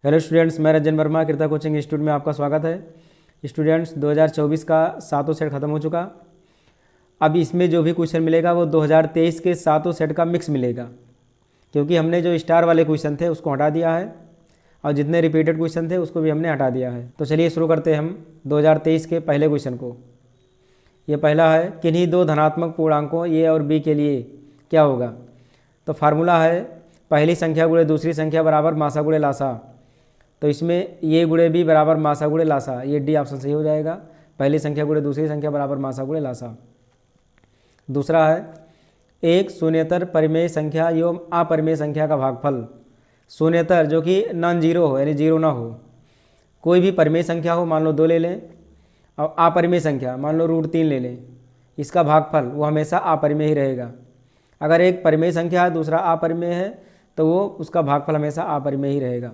Hello students, मैं रंजन वर्मा कृता coaching institute में आपका स्वागत है। स्टूडेंट्स 2024 का सातों सेट खत्म हो चुका। अब इसमें जो भी क्वेश्चन मिलेगा वो 2023 के सातों सेट का मिक्स मिलेगा, क्योंकि हमने जो स्टार वाले क्वेश्चन थे उसको हटा दिया है और जितने रिपीटेड क्वेश्चन थे उसको भी हमने हटा दिया है। तो चलिए शुरू करते हैं हम 2023 के पहले क्वेश्चन को। ये पहला है, किन्हीं दो धनात्मक पूर्णांकों ए और बी के लिए क्या होगा। तो फार्मूला है पहली संख्या गुणे दूसरी संख्या बराबर मासा गुणे लासा। तो इसमें ये गुणे बी बराबर मासा गुणे लासा, ये डी ऑप्शन सही हो जाएगा। पहली संख्या गुणे दूसरी संख्या बराबर मासा गुणे लासा। दूसरा है, एक शून्येतर परिमेय संख्या एवं अपरिमेय संख्या का भागफल। शून्येतर जो कि नॉन जीरो हो, यानी जीरो ना हो, कोई भी परिमेय संख्या हो, मान लो 2 ले लें, और अपरिमेय संख्या मान लो √3 ले लें, इसका भागफल वो हमेशा अपरिमेय ही रहेगा। अगर एक परिमेय संख्या है दूसरा अपरिमेय है तो वो उसका भागफल हमेशा अपरिमेय ही रहेगा।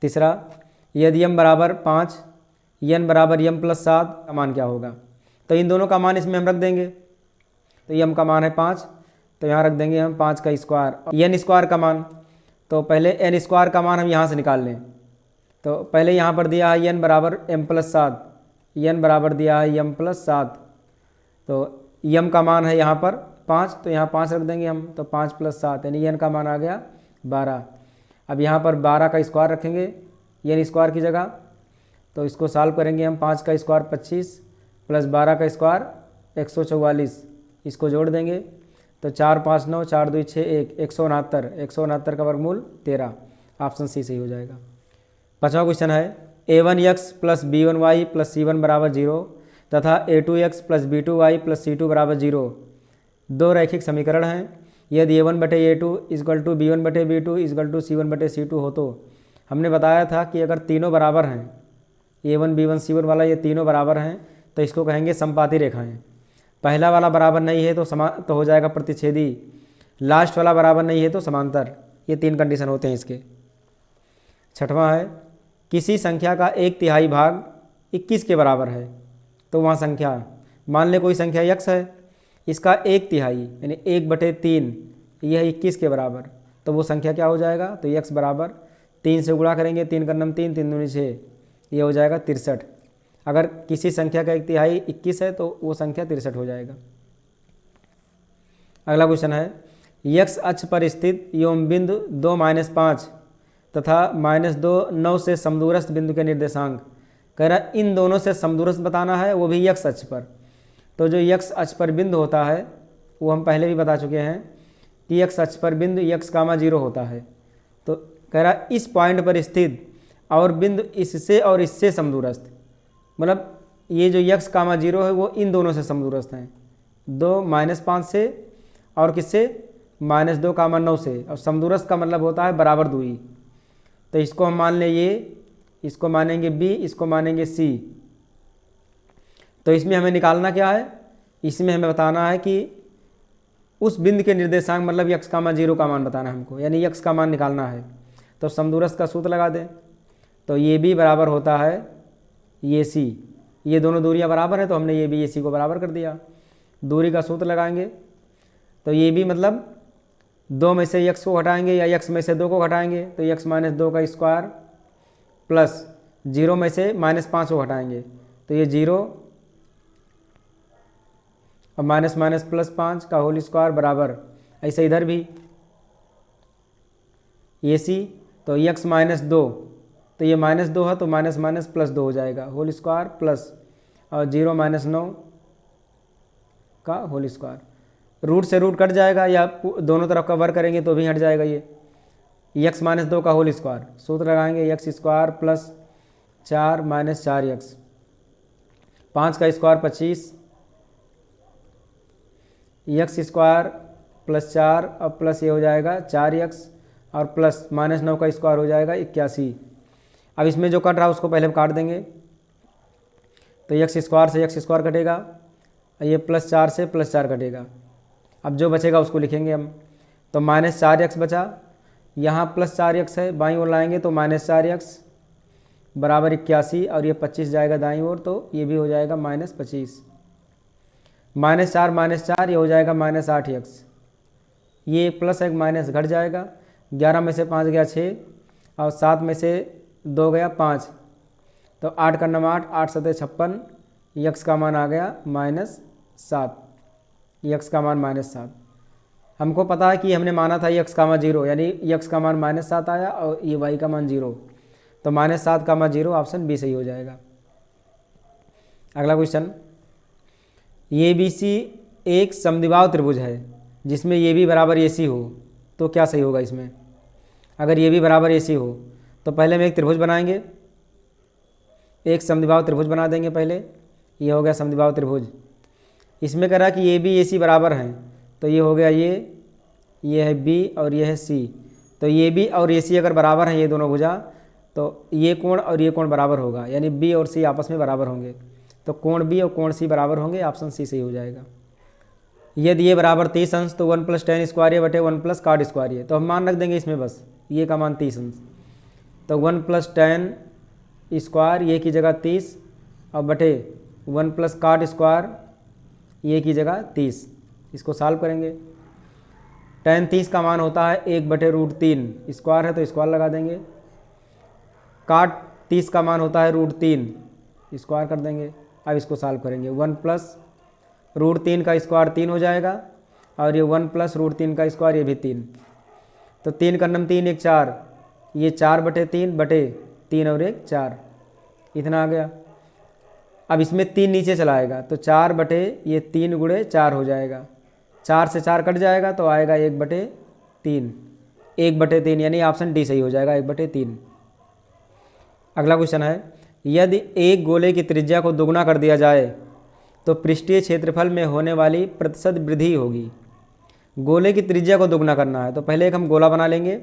तीसरा, यदि m बराबर 5 n बराबर m+7 का मान क्या होगा। तो इन दोनों का मान इसमें हम रख देंगे। तो m का मान है 5, तो यहाँ रख देंगे हम 5 का स्क्वायर। n स्क्वायर का मान, तो पहले n स्क्वायर का मान हम यहाँ से निकाल लें। तो पहले यहाँ पर दिया है n बराबर m+7, n बराबर दिया है m+7, तो m का मान है यहाँ पर 5, तो यहाँ 5 रख देंगे हम। तो 5 + 7 यानी n का मान आ गया 12। अब यहाँ पर 12 का स्क्वायर रखेंगे n स्क्वायर की जगह, तो इसको सॉल्व करेंगे हम। 5 का स्क्वायर 25 प्लस 12 का स्क्वायर 144, इसको जोड़ देंगे तो 4 5 9 4 2 6 1 169, 169 का वर्गमूल 13। ऑप्शन सी सही हो जाएगा। पाँचवा क्वेश्चन है, a1x + b1y + c1 बराबर 0 तथा a2x + b2y + c2 बराबर 0 दो रैखिक समीकरण हैं। यदि a1/a2 = b1/b2 = c1/c2 हो तो हमने बताया था कि अगर तीनों बराबर हैं, a1 b1 c1 वाला ये तीनों बराबर हैं तो इसको कहेंगे समपाती रेखाएं। पहला वाला बराबर नहीं है तो हो जाएगा प्रतिच्छेदी, लास्ट वाला बराबर नहीं है तो समांतर। ये 3 कंडीशन होते हैं इसके। छठवां है, किसी संख्या का 1/3 भाग 21 के बराबर है। तो वहाँ संख्या, मान ले कोई संख्या x है, इसका 1/3 यानी 1/3 यह 21 के बराबर, तो वो संख्या क्या हो जाएगा। तो x बराबर 3 से गुणा करेंगे, 3 का नम 3, 3 दूनी 6, ये हो जाएगा 63। अगर किसी संख्या का 1/3 21 है तो वो संख्या 63 हो जाएगा। अगला क्वेश्चन है, x अक्ष पर स्थित एवं बिंदु 2 - 5 तथा -2 9 से समदूरस्थ बिंदु के निर्देशांक। कह रहा इन दोनों से समदूरस्थ बताना है, वो भी x अक्ष पर। तो जो x अक्ष पर बिंदु होता है वो हम पहले भी बता चुके हैं कि x अक्ष पर बिंदु x, 0 होता है। तो कह रहा इस पॉइंट पर स्थित और बिंदु इससे और इससे समदूरस्थ, मतलब ये जो x, 0 है वो इन दोनों से समदूरस्थ हैं, 2 - 5 से और किससे, -2, 9 से। और समदूरस्थ का मतलब होता है बराबर दूरी। तो इसको हम मान लें ये, इसको मानेंगे b, इसको मानेंगे c। तो इसमें हमें निकालना क्या है, इसमें हमें बताना है कि उस बिंदु के निर्देशांक मतलब x, 0 का मान बताना है हमको, यानी x का मान निकालना है। तो समदूरस्थ का सूत्र लगा दें, तो ये भी बराबर होता है ये c। ये दोनों दूरियां बराबर है तो हमने ये भी ये c को बराबर कर दिया। दूरी का सूत्र लगाएंगे तो ये भी मतलब 2 में से x को घटाएंगे या x में से 2 को घटाएंगे, तो x - 2 का स्क्वायर प्लस 0 में से -5 को घटाएंगे तो ये 0 और -+5 का होल स्क्वायर बराबर, ऐसे इधर भी ये सी। तो x - 2, तो ये -2 है तो +2 हो जाएगा, होल स्क्वायर प्लस और 0 - 9 का होल स्क्वायर। रूट से रूट कट जाएगा या दोनों तरफ का वर्ग करेंगे तो भी हट जाएगा। ये x - 2 का होल स्क्वायर, सूत्र लगाएंगे x² + 4 - 4x, 5 का स्क्वायर 25, x² + 4 और प्लस ये हो जाएगा 4x और प्लस -9 का स्क्वायर हो जाएगा 81। अब इसमें जो कट रहा है उसको पहले हम काट देंगे। तो x² से x² कटेगा, ये +4 से +4 कटेगा। अब जो बचेगा उसको लिखेंगे हम। तो -4x बचा, यहाँ +4x है, बाईं ओर लाएंगे तो -4x बराबर 81 और ये 25 जाएगा दाईं ओर, तो ये भी हो जाएगा -25। -4 - 4 ये हो जाएगा -8x, ये प्लस एक माइनस घट जाएगा। 11 में से 5 गया 6 और 7 में से 2 गया 5, तो 8 का नाम 8, 8 सतह 56, यक्स का मान आ गया -7, यक्स का मान -7। हमको पता है कि हमने माना था यक्स का मान 0, यानी यक्स का मान -7 आया और ये वाई का मान 0, तो -7 का मान 0, ऑप्शन बी सही हो जाएगा। अगला क्वेश्चन, ये बी सी एक समद्विबाहु त्रिभुज है जिसमें ये भी बराबर ए सी हो, तो क्या सही होगा इसमें? अगर ये भी बराबर ए सी हो तो पहले हम एक त्रिभुज बनाएंगे, एक समद्विबाहु त्रिभुज बना देंगे। पहले ये हो गया समद्विबाहु त्रिभुज, इसमें कह रहा कि ये भी ए सी बराबर हैं, तो ये हो गया ये है बी और ये है सी, तो ये बी और ए सी अगर बराबर हैं ये दोनों भुजा, तो ये कोण और ये कोण बराबर होगा, यानी बी और सी आपस में बराबर होंगे, तो कोण बी और कोण सी बराबर होंगे, ऑप्शन सी सही हो जाएगा। यदि ये बराबर 30 अंश तो 1 + tan स्क्वायर ये बटे 1 + cot स्क्वायर ये, तो हम मान रख देंगे इसमें बस ये का मान 30 अंश, तो 1 + tan स्क्वायर ये की जगह 30 और बटे 1 + cot स्क्वायर ये की जगह 30। इसको सॉल्व करेंगे। tan 30 का मान होता है 1/√3, स्क्वायर है तो स्क्वायर लगा देंगे। cot 30 का मान होता है √3, स्क्वायर कर देंगे। अब इसको सॉल्व करेंगे, 1 + √3 का स्क्वायर 3 हो जाएगा और ये 1 + √3 का स्क्वायर ये भी 3, तो 3 का नम 3 1 4, ये 4/3 बटे 3 और 1 4, इतना आ गया। अब इसमें 3 नीचे चला आएगा तो 4 बटे ये 3 गुणे 4 हो जाएगा, 4 से 4 कट जाएगा तो आएगा 1/3, 1/3 यानी ऑप्शन डी सही हो जाएगा, 1/3। अगला क्वेश्चन है, यदि एक गोले की त्रिज्या को दोगुना कर दिया जाए तो पृष्ठीय क्षेत्रफल में होने वाली प्रतिशत वृद्धि होगी। गोले की त्रिज्या को दोगुना करना है तो पहले एक हम गोला बना लेंगे,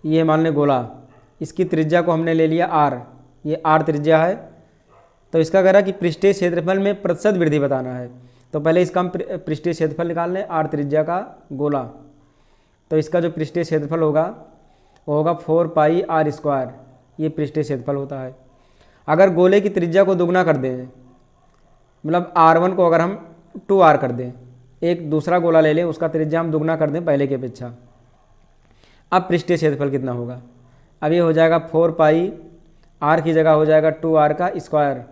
ये मान लें गोला, इसकी त्रिज्या को हमने ले लिया r, ये r त्रिज्या है, तो इसका कह रहा है कि पृष्ठीय क्षेत्रफल में प्रतिशत वृद्धि बताना है, तो पहले इसका हम पृष्ठीय क्षेत्रफल निकाल लें, r त्रिज्या का गोला, तो इसका जो पृष्ठीय क्षेत्रफल होगा वो होगा 4πr², ये पृष्ठीय क्षेत्रफल होता है। अगर गोले की त्रिज्या को दुगना कर दें, मतलब r1 को अगर हम 2r कर दें, एक दूसरा गोला ले लें उसका त्रिज्या हम दुगना कर दें पहले की अपेक्षा, अब पृष्ठीय क्षेत्रफल कितना होगा? अब ये हो जाएगा 4π, r की जगह हो जाएगा 2r का स्क्वायर,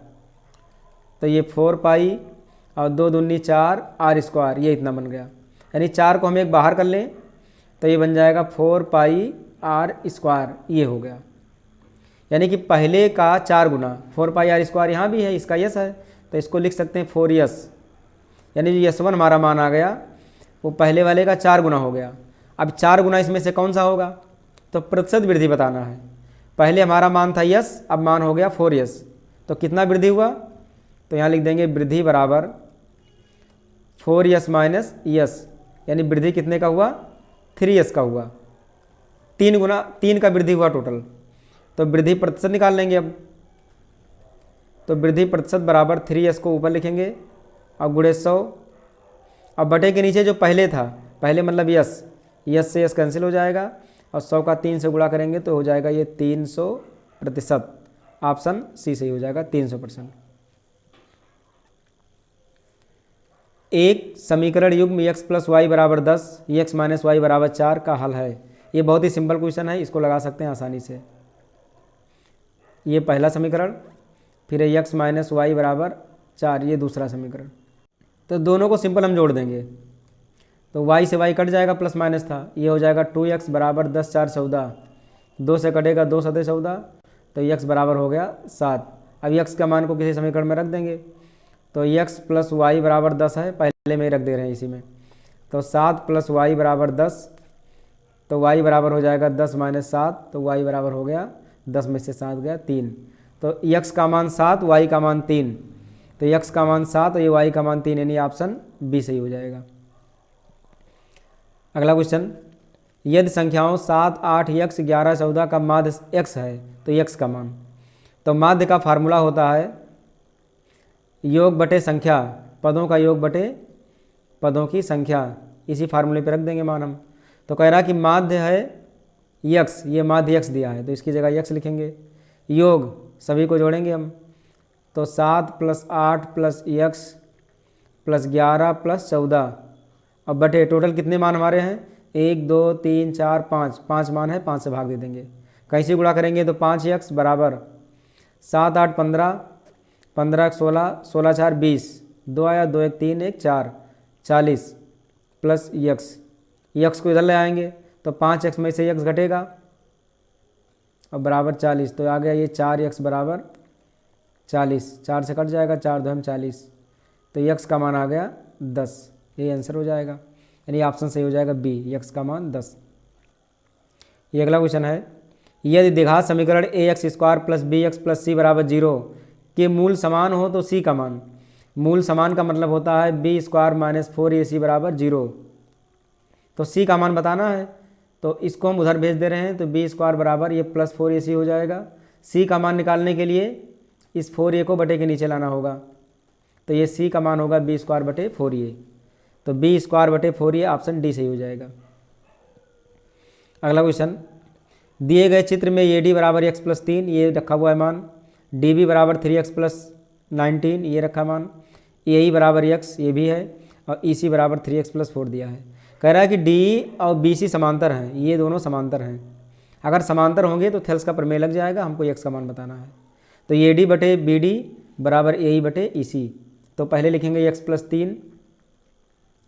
तो ये 4π और 2 दूनी 4 r², ये इतना बन गया, यानी 4 को हम एक बाहर कर लें तो ये बन जाएगा 4πr², ये हो गया। यानी कि पहले का 4 गुना 4πr², यहाँ भी है, इसका यस है तो इसको लिख सकते हैं 4s, यानी जो यस1 हमारा मान आ गया वो पहले वाले का 4 गुना हो गया। अब 4 गुना इसमें से कौन सा होगा? तो प्रतिशत वृद्धि बताना है। पहले हमारा मान था यस, अब मान हो गया 4s, तो कितना वृद्धि हुआ? तो यहाँ लिख देंगे वृद्धि बराबर 4s माइनस यस, यानी वृद्धि कितने का हुआ? 3s का हुआ, 3 गुना 3 का वृद्धि हुआ टोटल, तो वृद्धि प्रतिशत निकाल लेंगे अब, तो वृद्धि प्रतिशत बराबर 3s को ऊपर लिखेंगे और गुणे 100, अब बटे के नीचे जो पहले था, पहले मतलब यस, यस से यस कैंसिल हो जाएगा और 100 का 3 से गुणा करेंगे तो हो जाएगा ये 300%, ऑप्शन सी सही हो जाएगा 300%। एक समीकरण युग्म x + y = 10, x - y = 4 का हल है। ये बहुत ही सिंपल क्वेश्चन है, इसको लगा सकते हैं आसानी से। ये पहला समीकरण, फिर x - y = 4, ये दूसरा समीकरण, तो दोनों को सिंपल हम जोड़ देंगे तो y से y कट जाएगा, प्लस माइनस था, ये हो जाएगा 2x = 10 4 14, 2 से कटेगा 2 7 14, तो x बराबर हो गया 7। अब x का मान को किसी समीकरण में रख देंगे, तो x + y = 10 है, पहले में ही रख दे रहे हैं इसी में, तो 7 + y = 10, तो y बराबर हो जाएगा 10 - 7, तो y बराबर हो गया 10 में से 7 गया 3, तो x का मान 7, y का मान 3, तो x का मान 7 और ये y का मान 3, यानी ऑप्शन बी सही हो जाएगा। अगला क्वेश्चन, यदि संख्याओं 7 8 x 11 14 का माध्य x है तो x का मान, तो माध्य का फार्मूला होता है योग बटे संख्या, पदों का योग बटे पदों की संख्या, इसी फार्मूले पे रख देंगे मान हम। तो कह रहा कि माध्य है x, ये माध्य x दिया है तो इसकी जगह x लिखेंगे, योग सभी को जोड़ेंगे हम, तो 7 + 8 + x + 11 + 14 और बटे टोटल कितने मान हमारे हैं 1 2 3 4 5, 5 मान है, 5 से भाग दे देंगे। कैसे गुणा करेंगे तो 5x बराबर 7 8 15, 15 1 16, 16 4 20, 2 आया 2 1 3 1 4, 40 प्लस यक्स को इधर ले आएंगे तो 5x में से x घटेगा और बराबर 40, तो आ गया ये 4x बराबर 40, 4 से कट जाएगा, 4 2 40, तो x का मान आ गया 10। ये आंसर हो जाएगा, यानी ऑप्शन सही हो जाएगा बी, x का मान 10। ये अगला क्वेश्चन है, यदि द्विघात समीकरण ax square plus bx plus c बराबर 0 के मूल समान हो तो c का मान, मूल समान का मतलब होता है बी स्क्वायर माइनस 4ac बराबर 0, तो c का मान बताना है, तो इसको हम उधर भेज दे रहे हैं, तो बी स्क्वायर बराबर ये प्लस 4ac हो जाएगा। c का मान निकालने के लिए इस 4a को बटे के नीचे लाना होगा, तो ये c का मान होगा बी स्क्वायर बटे 4a, तो बी स्क्वायर बटे 4a ऑप्शन डी सही हो जाएगा। अगला क्वेश्चन, दिए गए चित्र में ए डी बराबर एक्स प्लस 3 ये रखा हुआ है मान, डी बी बराबर 3x प्लस 19 ये रखा मान, ए ई बराबर x ये भी है, और ई सी बराबर 3x प्लस 4 दिया है। कह रहा है कि डी और बी सी समांतर हैं, ये दोनों समांतर हैं, अगर समांतर होंगे तो थेल्स का प्रमेय लग जाएगा, हमको x का मान बताना है। तो ए डी बटे बी डी बराबर ए ई बटे ई सी, तो पहले लिखेंगे x प्लस 3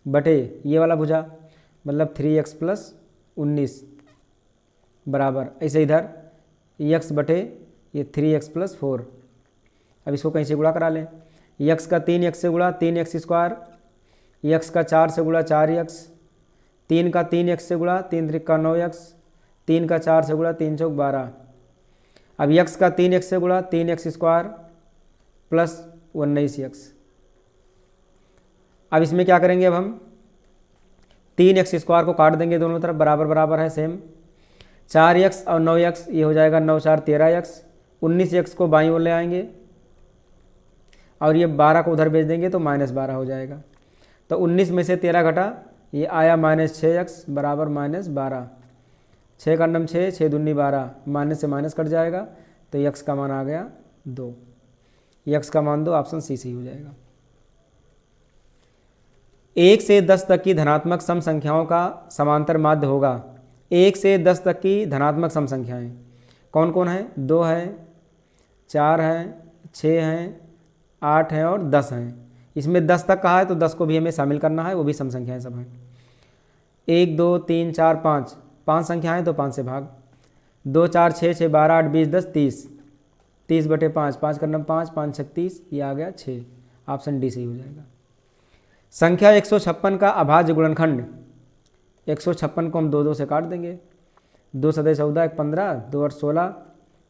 बटे ये वाला भुजा मतलब 3x प्लस 19 बराबर, ऐसे इधर x बटे ये 3x प्लस 4। अब इसको कहीं से गुणा करा लें, x का 3x से गुणा 3x स्क्वायर, x का 4 से गुणा 4x, 3 का 3x से गुणा 3 त्रिका 9x, 3 का 4 से गुणा 3 चौक 12। अब x का 3x से गुणा 3x स्क्वायर प्लस 19x। अब इसमें क्या करेंगे, अब हम 3x स्क्वायर को काट देंगे दोनों तरफ, बराबर बराबर है सेम, 4x और 9x ये हो जाएगा 9 4 13x, 19x को बाईं ओर ले आएंगे और ये 12 को उधर भेज देंगे तो -12 हो जाएगा। तो 19 में से 13 घटा, ये आया -6x बराबर -12, 6 का नम 6, 6 दूनी 12, माइनस से माइनस कट जाएगा, तो x का मान आ गया 2, x का मान 2 ऑप्शन सी सही हो जाएगा। 1 से 10 तक की धनात्मक सम संख्याओं का समांतर माध्य होगा। 1 से 10 तक की धनात्मक सम संख्याएँ कौन कौन है, 2 है, 4 है, 6 हैं, 8 हैं और 10 हैं। इसमें 10 तक कहा है तो 10 को भी हमें शामिल करना है, वो भी सम संख्याएँ सब हैं। 1 2 3 4 5, 5 संख्याएँ तो 5 से भाग, 2 4 6 6 12 8 20 10 30, 30 बटे 5, 5 का नम 5, 5 36, ये आ गया 6, ऑप्शन डी सही हो जाएगा। संख्या 156 का अभाज्य गुणनखंड, 156 को हम 2 2 से काट देंगे, 2 सदे 14 1 15, 2 और 16,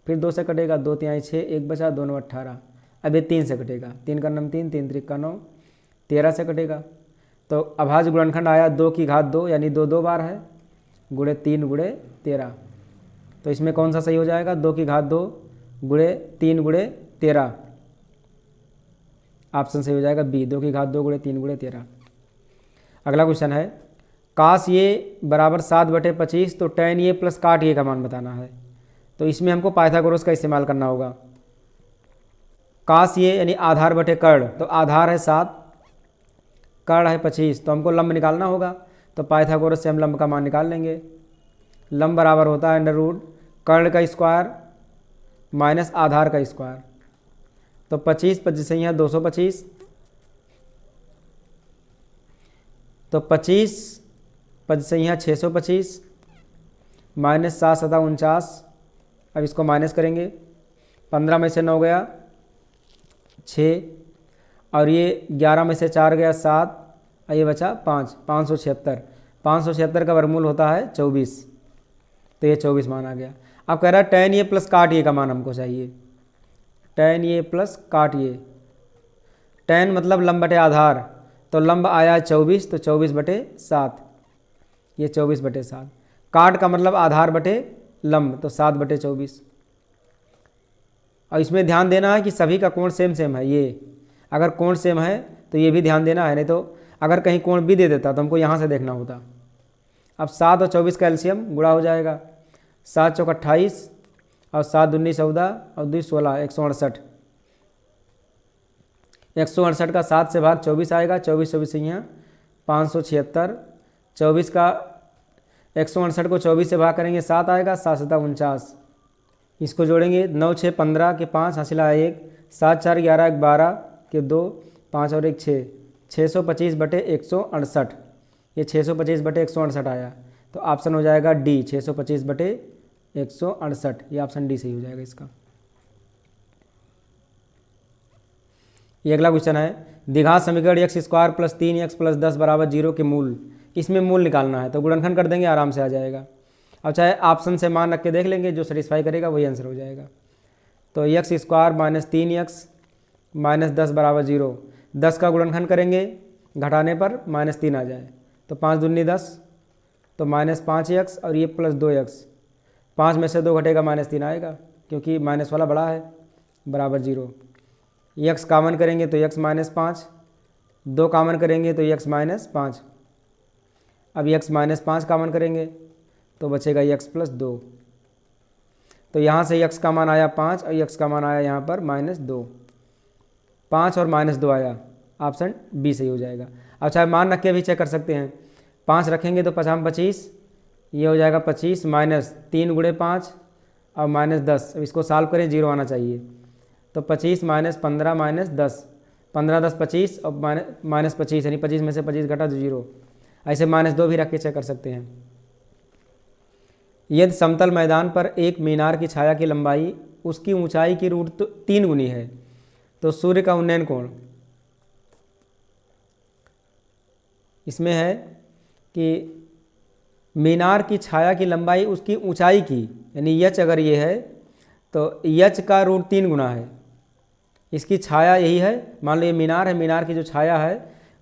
फिर 2 से कटेगा, 2 3 6, 1 बचा, 2 9 18, अब ये 3 से कटेगा, 3 का नम 3, 3 त्रिक का 9, 13 से कटेगा, तो अभाज्य गुणनखंड आया 2 की घात 2 यानी 2 2 बार है, गुणे 3 गुणे 13, तो इसमें कौन सा सही हो जाएगा, 2 की घात 2 गुणे 3 गुणे 13, ऑप्शन सही हो जाएगा बी, 2 की घात 2 गुणे 3 गुणे 13। अगला क्वेश्चन है, काश ये बराबर 7 बटे 25, तो tan ये प्लस काट ये का मान बताना है, तो इसमें हमको पाइथागोरस का इस्तेमाल करना होगा। काश ये यानी आधार बटे कर्ण, तो आधार है 7, कर्ण है 25, तो हमको लंब निकालना होगा, तो पाइथागोरस से हम लंब का मान निकाल लेंगे। लंब बराबर होता है अंडर रूट कर्ण का स्क्वायर माइनस आधार का स्क्वायर, तो 25 25 सही है 225, तो 25 25 सही है 625, माइनस 7 7 49, अब इसको माइनस करेंगे, 15 में से 9 गया 6, और ये 11 में से 4 गया 7, और ये बचा 5, 576, 576 का वर्गमूल होता है 24, तो ये 24 मान आ गया। अब कह रहा है tan ये प्लस काट ये का मान हमको चाहिए, tan ये प्लस काट ये, tan मतलब लंब बटे आधार, तो लंब आया 24, तो 24 बटे 7, ये 24 बटे 7, काट का मतलब आधार बटे लंब, तो 7 बटे 24। और इसमें ध्यान देना है कि सभी का कोण सेम सेम है, ये अगर कोण सेम है तो ये भी ध्यान देना है, नहीं तो अगर कहीं कोण भी दे देता तो हमको यहाँ से देखना होता। अब 7 और 24 का एलसीएम गुणा हो जाएगा, 7 चौक 28 और 7 दूनी 14 और 2 16, 168, 168 का 7 से भाग 24 आएगा, 24 24 से यहाँ 576। 24 का 168 को 24 से भाग करेंगे 7 आएगा, 7 7 49। इसको जोड़ेंगे 9 6 15 के 5 हासिल आया 1, 7 4 11 12 के 2, 5 और 1 6, 625 बटे 168। ये 625 बटे 168 आया, तो ऑप्शन हो जाएगा डी, 625 बटे 168। ये ऑप्शन डी सही हो जाएगा इसका। ये अगला क्वेश्चन है, द्विघात समीकरण x square plus 3x plus 10 बराबर 0 के मूल, इसमें मूल निकालना है। तो गुणनखंड कर देंगे, आराम से आ जाएगा। अब चाहे ऑप्शन से मान रख के देख लेंगे, जो सेटिस्फाई करेगा वही आंसर हो जाएगा। तो x square minus 3x minus 10 बराबर 0, 10 का गुणनखंड करेंगे, घटाने पर -3 आ जाए, तो 5 दूनी 10, तो -5x और ये प्लस 2x, 5 में से 2 घटेगा -3 आएगा, क्योंकि माइनस वाला बड़ा है, बराबर 0। x कॉमन करेंगे तो x -5, 2 कॉमन करेंगे तो x -5। अब x -5 कॉमन करेंगे तो बचेगा x प्लस 2। तो यहाँ से x का मान आया 5 और x का मान आया यहाँ पर -2, 5 और -2 आया, ऑप्शन बी सही हो जाएगा। अब चाहे मान रख के भी चेक कर सकते हैं, 5 रखेंगे तो 5 25, ये हो जाएगा 25 माइनस 3 गुणे 5 और -10। अब इसको सॉल्व करें, 0 आना चाहिए, तो 25 माइनस 15 माइनस 10, 15 10 25 और -25, यानी 25 में से 25 घटा तो 0। ऐसे -2 भी रख के चेक कर सकते हैं। यदि समतल मैदान पर एक मीनार की छाया की लंबाई उसकी ऊंचाई की √3 गुनी है, तो सूर्य का उन्नयन कोण इसमें है कि मीनार की छाया की लंबाई उसकी ऊंचाई की, यानी यच अगर ये है तो यच का √3 गुना है। इसकी छाया यही है, मान लो ये मीनार है, मीनार की जो छाया है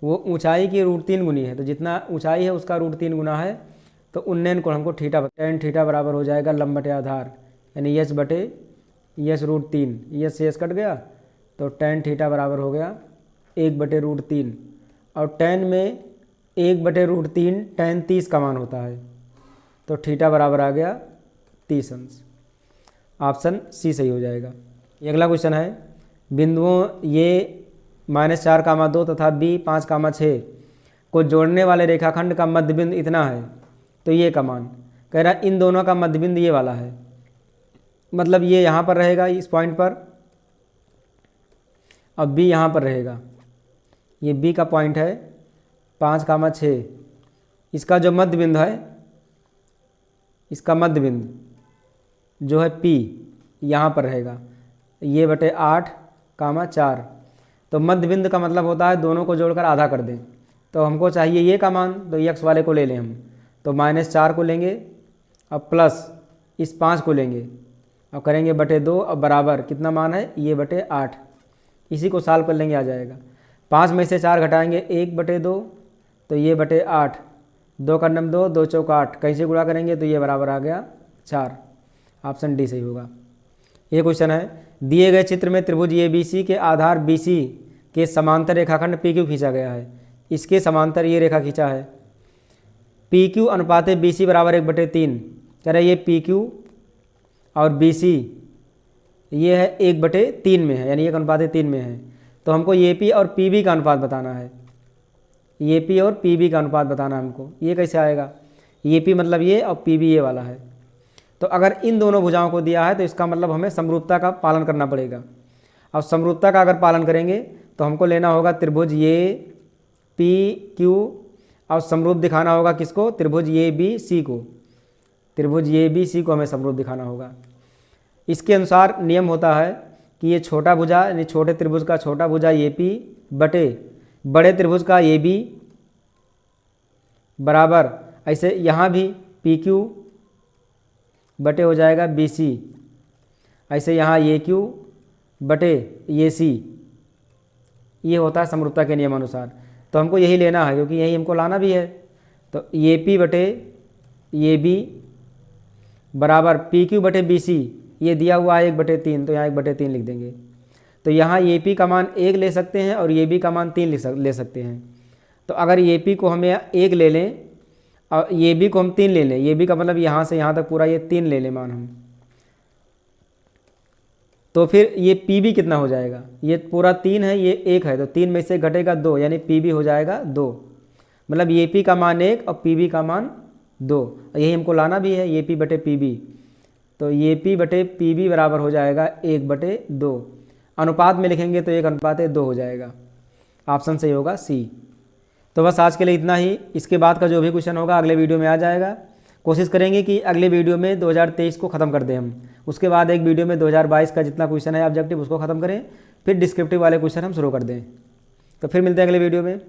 वो ऊंचाई की √3 गुनी है, तो जितना ऊंचाई है उसका √3 गुना है। तो उन्नयन कोण हमको थीटा, tan थीटा बराबर हो जाएगा लंब बटे आधार, यानी यच बटे यच √3, यच से यच कट गया, तो tan थीटा बराबर हो गया 1 बटे √3, और tan में 1 बटे √3 tan 30 का मान होता है, तो थीटा बराबर आ गया 30 अंश। ऑप्शन सी सही हो जाएगा। ये अगला क्वेश्चन है, बिंदुओं ये -4, 2 तथा b 5, 6 को जोड़ने वाले रेखाखंड का मध्य बिंदु इतना है, तो ये का मान कह रहा है इन दोनों का मध्य बिंदु ये वाला है, मतलब ये यहाँ पर रहेगा इस पॉइंट पर, अब b यहाँ पर रहेगा, ये b का पॉइंट है 5, 6, इसका जो मध्य बिंदु है, इसका मध्य बिंदु जो है p यहाँ पर रहेगा, ये बटे 8, 4। तो मध्य बिंदु का मतलब होता है दोनों को जोड़कर आधा कर दें, तो हमको चाहिए ये का मान, तो x वाले को ले लें हम, तो -4 को लेंगे और प्लस इस 5 को लेंगे और करेंगे बटे 2 और बराबर कितना मान है, ये बटे 8। इसी को सॉल्व कर लेंगे, आ जाएगा। 5 में से 4 घटाएंगे 1 बटे 2, तो ये बटे 8, 2 का 2, 2 चौका 8, कैसे गुणा करेंगे तो ये बराबर आ गया 4। ऑप्शन डी सही होगा। ये क्वेश्चन है, दिए गए चित्र में त्रिभुज ABC के आधार BC के समांतर रेखाखंड PQ खींचा गया है, इसके समांतर ये रेखा खींचा है, PQ अनुपात BC बराबर 1/3, कह रहा है ये PQ और BC ये है 1/3 में है, यानी 1:3 में है। तो हमको AP और PB का अनुपात बताना है, AP और PB का अनुपात बताना है हमको। ये कैसे आएगा, AP मतलब ये और PB ये वाला है, तो अगर इन दोनों भुजाओं को दिया है तो इसका मतलब हमें समरूपता का पालन करना पड़ेगा। अब समरूपता का अगर पालन करेंगे तो हमको लेना होगा त्रिभुज ये PQ और समरूप दिखाना होगा किसको, त्रिभुज ABC को, त्रिभुज ABC को हमें समरूप दिखाना होगा। इसके अनुसार नियम होता है कि ये छोटा भुजा यानी छोटे त्रिभुज का छोटा भुजा AP बटे बड़े त्रिभुज का AB बराबर, ऐसे यहाँ भी PQ बटे हो जाएगा BC, ऐसे यहाँ AQ बटे AC, ये होता है समरूपता के नियमानुसार। तो हमको यही लेना है क्योंकि यही हमको लाना भी है। तो AP बटे AB बराबर PQ बटे BC, ये दिया हुआ है 1/3, तो यहाँ 1/3 लिख देंगे। तो यहाँ AP का मान 1 ले सकते हैं और AB का मान 3 ले सकते हैं। तो अगर AP को हम 1 ले लें और AB को हम 3 ले लें, AB का मतलब यहाँ से यहाँ तक पूरा ये 3 ले लें मान हम, तो फिर ये PB कितना हो जाएगा, ये पूरा 3 है, ये 1 है, तो 3 में से घटेगा 2, यानी PB हो जाएगा 2। मतलब ए पी का मान 1 और पी बी का मान 2, और यही हमको लाना भी है, ए पी बटे पी बी। तो ए पी बटे पी बी बराबर हो जाएगा 1/2। अनुपात में लिखेंगे तो 1:2 हो जाएगा। ऑप्शन सही होगा सी। तो बस आज के लिए इतना ही। इसके बाद का जो भी क्वेश्चन होगा अगले वीडियो में आ जाएगा। कोशिश करेंगे कि अगले वीडियो में 2023 को ख़त्म कर दें हम। उसके बाद एक वीडियो में 2022 का जितना क्वेश्चन है ऑब्जेक्टिव उसको ख़त्म करें, फिर डिस्क्रिप्टिव वाले क्वेश्चन हम शुरू कर दें। तो फिर मिलते हैं अगले वीडियो में।